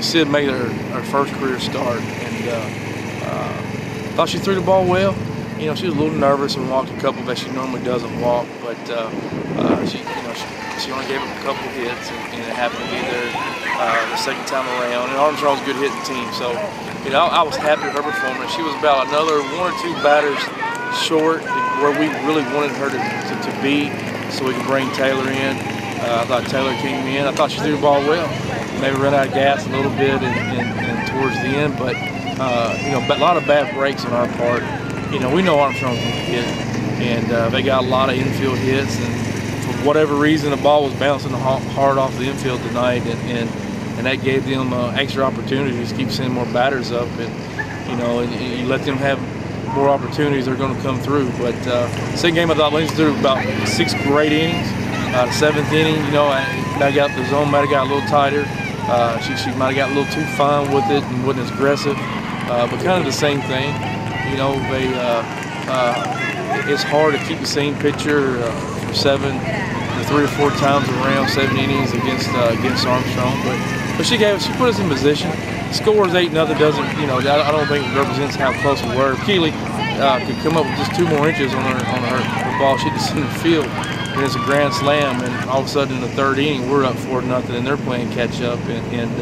Sid made her first career start, and thought she threw the ball well. She was a little nervous and walked a couple that she normally doesn't walk, but she only gave up a couple hits, and it happened to be there the second time around. And Armstrong's a good hitting team, so I was happy with her performance. She was about another 1 or 2 batters short where we really wanted her to be, so we could bring Taylor in. I thought Taylor came in. I thought she threw the ball well. Maybe run out of gas a little bit and towards the end, but a lot of bad breaks on our part. We know Armstrong can hit, and they got a lot of infield hits, and for whatever reason, the ball was bouncing hard off the infield tonight, and that gave them extra opportunities to keep sending more batters up, and you let them have more opportunities, they're going to come through. But second game, I thought Lindsay threw about 6 great innings. The 7th inning, the zone might have got a little tighter. She might have got a little too fine with it and wasn't as aggressive, but kind of the same thing. It's hard to keep the same pitcher for 3 or 4 times around 7 innings against Armstrong, but she put us in position. The score is 8-0. Doesn't I don't think it represents how close we were. If Keeley could come up with just 2 more inches on her ball, she'd just in the field, and it's a grand slam. And all of a sudden in the 3rd inning, we're up 4-0, and they're playing catch up, and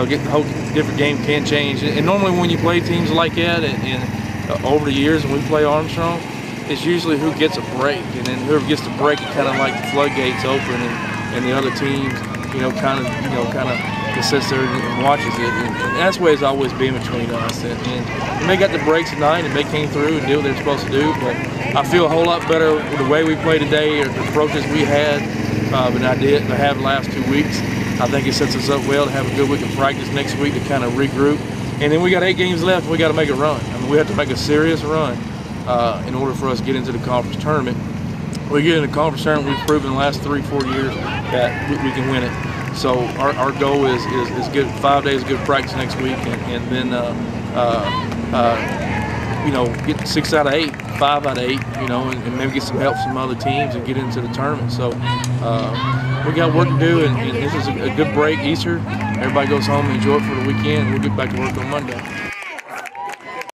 get the whole different game can change. And normally when you play teams like that, and over the years when we play Armstrong, it's usually who gets a break, and then whoever gets the break, it kind of like the floodgates open, and the other teams, kind of sits there and watches it, and that's the way it's always been between us. And they got the breaks tonight, and they came through and did what they're supposed to do. But I feel a whole lot better with the way we played today, or the approaches we had, than I did to have the last 2 weeks. I think it sets us up well to have a good week of practice next week to kind of regroup. And then we got 8 games left, and we got to make a run. I mean, we have to make a serious run in order for us to get into the conference tournament. We get in the conference tournament, we've proven the last 3-4 years that we can win it. So our goal is get 5 days of good practice next week, and then get 6 out of 8, 5 out of 8, and maybe get some help from other teams and get into the tournament. So we got work to do, and this is a good break, Easter. Everybody goes home and enjoy it for the weekend. We'll get back to work on Monday.